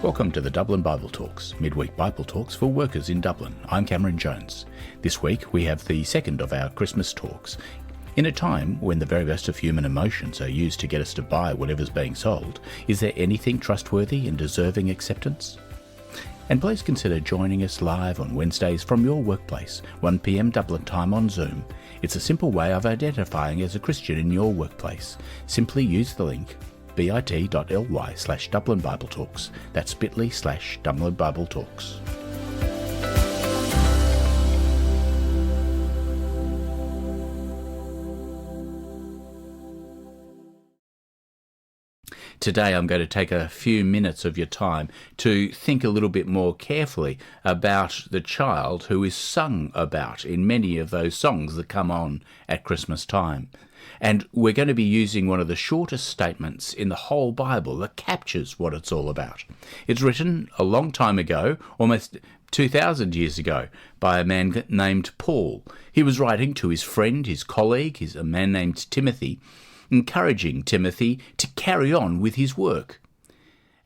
Welcome to the Dublin Bible Talks, midweek Bible talks for workers in Dublin. I'm Cameron Jones. This week we have the second of our Christmas talks. In a time when the very best of human emotions are used to get us to buy whatever's being sold, is there anything trustworthy and deserving acceptance? And please consider joining us live on Wednesdays from your workplace, 1 p.m. Dublin time on Zoom. It's a simple way of identifying as a Christian in your workplace. Simply use the link bit.ly/DublinBibleTalks. That's bit.ly/DublinBibleTalks. Today I'm going to take a few minutes of your time to think a little bit more carefully about the child who is sung about in many of those songs that come on at Christmas time. And we're going to be using one of the shortest statements in the whole Bible that captures what it's all about. It's written a long time ago, almost 2,000 years ago, by a man named Paul. He was writing to his friend, his colleague, a man named Timothy, encouraging Timothy to carry on with his work.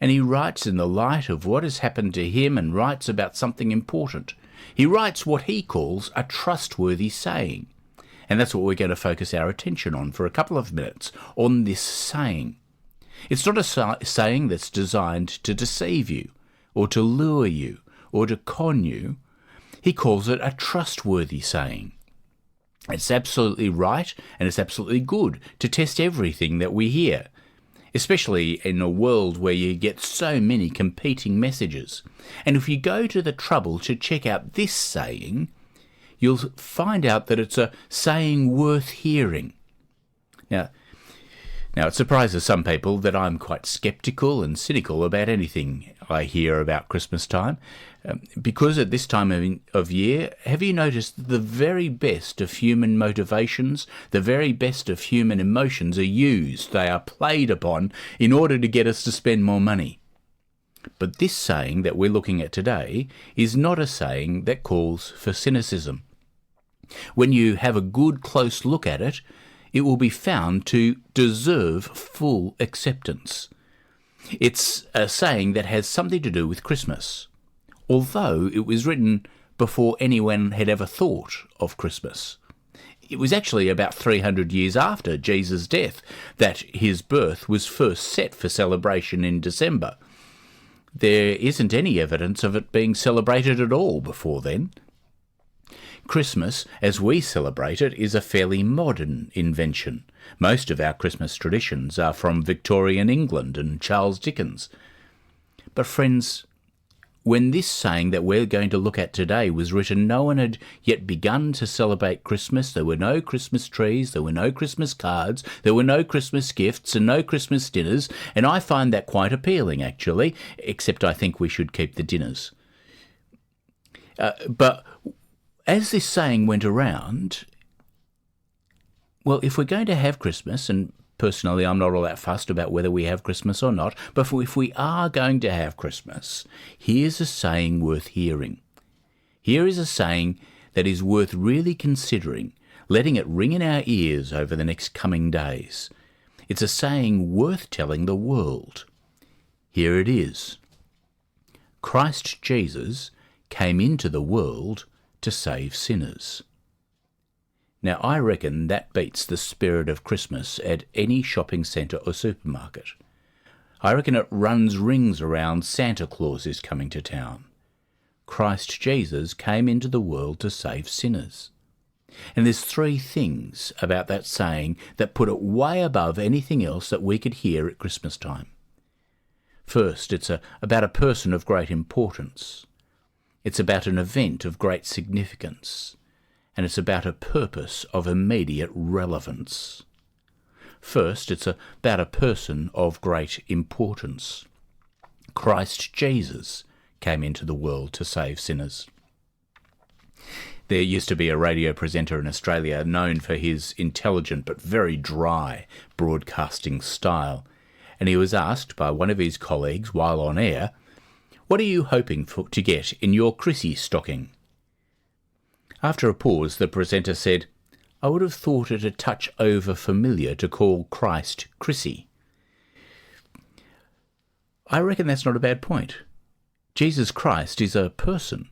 And he writes in the light of what has happened to him and writes about something important. He writes what he calls a trustworthy saying. And that's what we're going to focus our attention on for a couple of minutes, on this saying. It's not a saying that's designed to deceive you, or to lure you, or to con you. He calls it a trustworthy saying. It's absolutely right and it's absolutely good to test everything that we hear, especially in a world where you get so many competing messages. And if you go to the trouble to check out this saying, you'll find out that it's a saying worth hearing. Now it surprises some people that I'm quite sceptical and cynical about anything I hear about Christmas time, because at this time of year, have you noticed that the very best of human motivations, the very best of human emotions are used, they are played upon in order to get us to spend more money. But this saying that we're looking at today is not a saying that calls for cynicism. When you have a good close look at it, it will be found to deserve full acceptance. It's a saying that has something to do with Christmas, although it was written before anyone had ever thought of Christmas. It was actually about 300 years after Jesus' death that his birth was first set for celebration in December. There isn't any evidence of it being celebrated at all before then. Christmas, as we celebrate it, is a fairly modern invention. Most of our Christmas traditions are from Victorian England and Charles Dickens. But friends, when this saying that we're going to look at today was written, no one had yet begun to celebrate Christmas. There were no Christmas trees, there were no Christmas cards, there were no Christmas gifts and no Christmas dinners, and I find that quite appealing, actually, except I think we should keep the dinners. But as this saying went around, well, if we're going to have Christmas, and personally I'm not all that fussed about whether we have Christmas or not, but if we are going to have Christmas, here's a saying worth hearing. Here is a saying that is worth really considering, letting it ring in our ears over the next coming days. It's a saying worth telling the world. Here it is. Christ Jesus came into the world to save sinners. Now, I reckon that beats the spirit of Christmas at any shopping centre or supermarket. I reckon it runs rings around Santa Claus is coming to town. Christ Jesus came into the world to save sinners. And there's three things about that saying that put it way above anything else that we could hear at Christmas time. First, it's about a person of great importance. It's about an event of great significance, and it's about a purpose of immediate relevance. First, it's about a person of great importance. Christ Jesus came into the world to save sinners. There used to be a radio presenter in Australia known for his intelligent but very dry broadcasting style, and he was asked by one of his colleagues while on air, "What are you hoping to get in your Chrissy stocking?" After a pause, the presenter said, "I would have thought it a touch over-familiar to call Christ Chrissy." I reckon that's not a bad point. Jesus Christ is a person.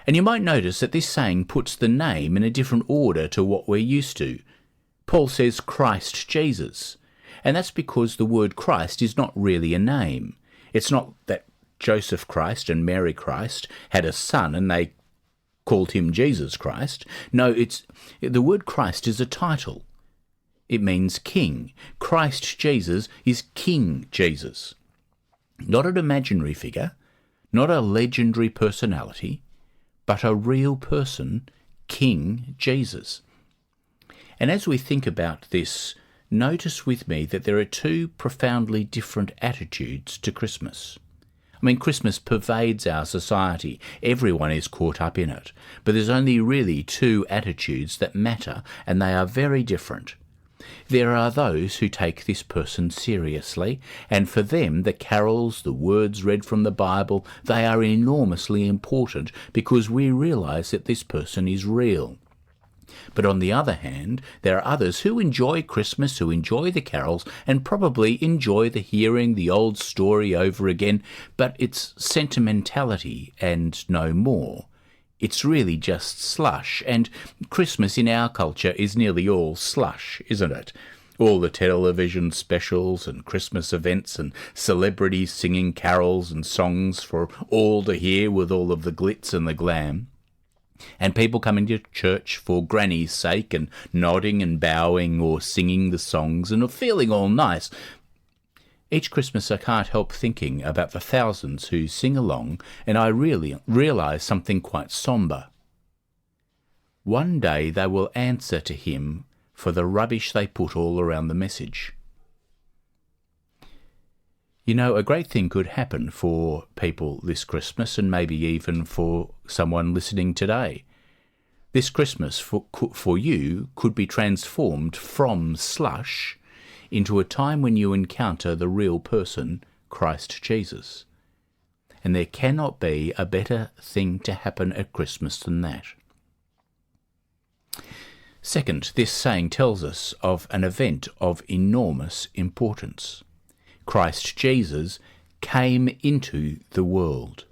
And you might notice that this saying puts the name in a different order to what we're used to. Paul says Christ Jesus, and that's because the word Christ is not really a name. It's not that Joseph Christ and Mary Christ had a son and they called him Jesus Christ. No, the word Christ is a title. It means king. Christ Jesus is King Jesus. Not an imaginary figure, not a legendary personality, but a real person, King Jesus. And as we think about this, notice with me that there are two profoundly different attitudes to Christmas. I mean, Christmas pervades our society. Everyone is caught up in it. But there's only really two attitudes that matter, and they are very different. There are those who take this person seriously, and for them the carols, the words read from the Bible, they are enormously important because we realise that this person is real. But on the other hand, there are others who enjoy Christmas, who enjoy the carols, and probably enjoy the hearing the old story over again, but it's sentimentality and no more. It's really just slush, and Christmas in our culture is nearly all slush, isn't it? All the television specials and Christmas events and celebrities singing carols and songs for all to hear with all of the glitz and the glam. And people coming to church for granny's sake and nodding and bowing or singing the songs and feeling all nice. Each Christmas I can't help thinking about the thousands who sing along, and I really realise something quite sombre. One day they will answer to him for the rubbish they put all around the message. You know, a great thing could happen for people this Christmas, and maybe even for someone listening today. This Christmas for you could be transformed from slush into a time when you encounter the real person, Christ Jesus. And there cannot be a better thing to happen at Christmas than that. Second, this saying tells us of an event of enormous importance. Christ Jesus came into the world.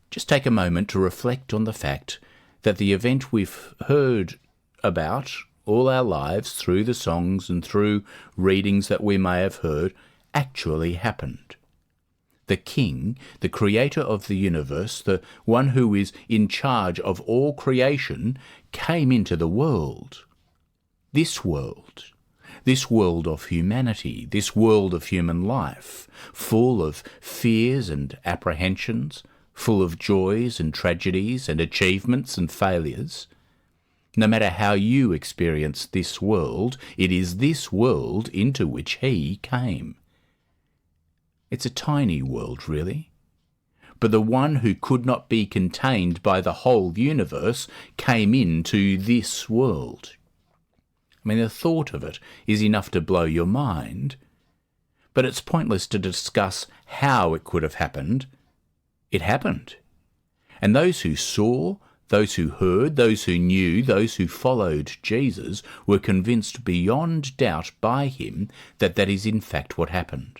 Just take a moment to reflect on the fact that the event we've heard about all our lives through the songs and through readings that we may have heard actually happened. The King, the creator of the universe, the one who is in charge of all creation, came into the world. This world of humanity, this world of human life, full of fears and apprehensions, full of joys and tragedies and achievements and failures. No matter how you experience this world, it is this world into which he came. It's a tiny world, really. But the one who could not be contained by the whole universe came into this world. I mean, the thought of it is enough to blow your mind, but it's pointless to discuss how it could have happened. It happened. And those who saw, those who heard, those who knew, those who followed Jesus were convinced beyond doubt by him that that is in fact what happened.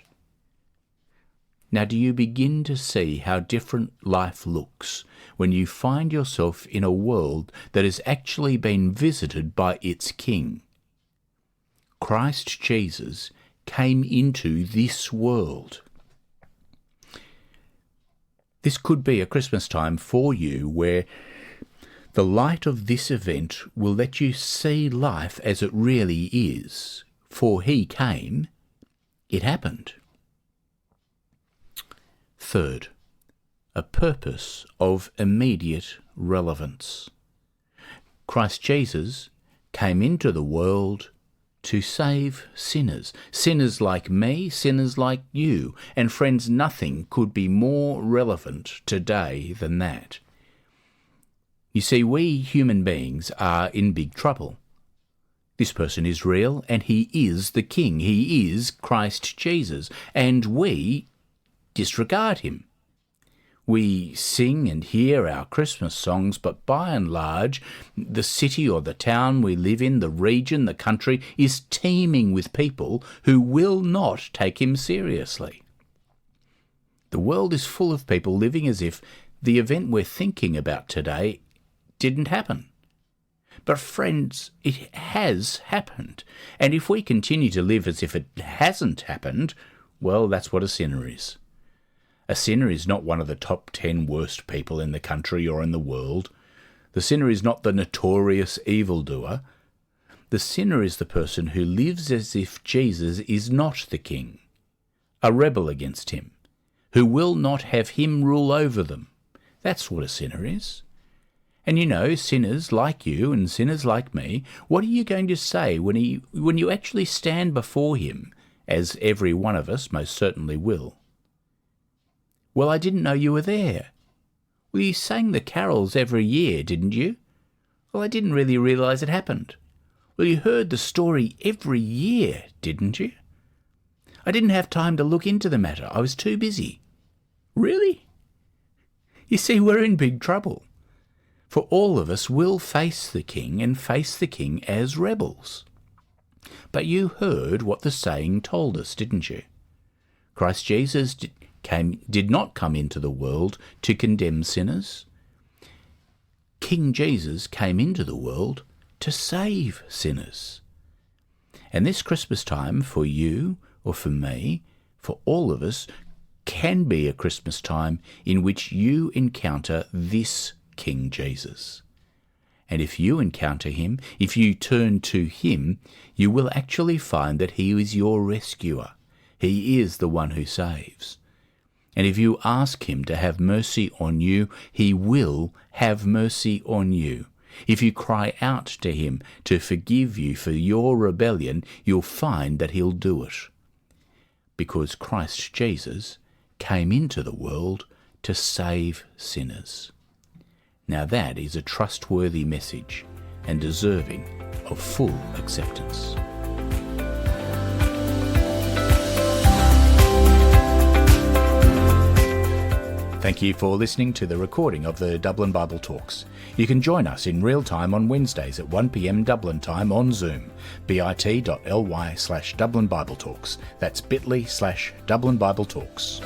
Now, do you begin to see how different life looks when you find yourself in a world that has actually been visited by its King? Christ Jesus came into this world. This could be a Christmas time for you where the light of this event will let you see life as it really is. For he came, it happened. Third, a purpose of immediate relevance. Christ Jesus came into the world to save sinners. Sinners like me, sinners like you. And friends, nothing could be more relevant today than that. You see, we human beings are in big trouble. This person is real, and he is the King. He is Christ Jesus, and we disregard him. We sing and hear our Christmas songs, but by and large, the city or the town we live in, the region, the country, is teeming with people who will not take him seriously. The world is full of people living as if the event we're thinking about today didn't happen. But friends, it has happened. And if we continue to live as if it hasn't happened, well, that's what a sinner is. A sinner is not one of the top 10 worst people in the country or in the world. The sinner is not the notorious evildoer. The sinner is the person who lives as if Jesus is not the king, a rebel against him, who will not have him rule over them. That's what a sinner is. And you know, sinners like you and sinners like me, what are you going to say when you actually stand before him, as every one of us most certainly will? Well, I didn't know you were there. Well, you sang the carols every year, didn't you? Well, I didn't really realise it happened. Well, you heard the story every year, didn't you? I didn't have time to look into the matter. I was too busy. Really? You see, we're in big trouble. For all of us will face the king and face the king as rebels. But you heard what the saying told us, didn't you? Christ Jesus did not come into the world to condemn sinners. King Jesus came into the world to save sinners. And this Christmas time, for you or for me, for all of us, can be a Christmas time in which you encounter this King Jesus. And if you encounter him, if you turn to him, you will actually find that he is your rescuer. He is the one who saves. And if you ask him to have mercy on you, he will have mercy on you. If you cry out to him to forgive you for your rebellion, you'll find that he'll do it. Because Christ Jesus came into the world to save sinners. Now that is a trustworthy message and deserving of full acceptance. Thank you for listening to the recording of the Dublin Bible Talks. You can join us in real time on Wednesdays at 1 p.m. Dublin time on Zoom, bit.ly/Dublin Bible Talks. That's bit.ly/Dublin Bible Talks.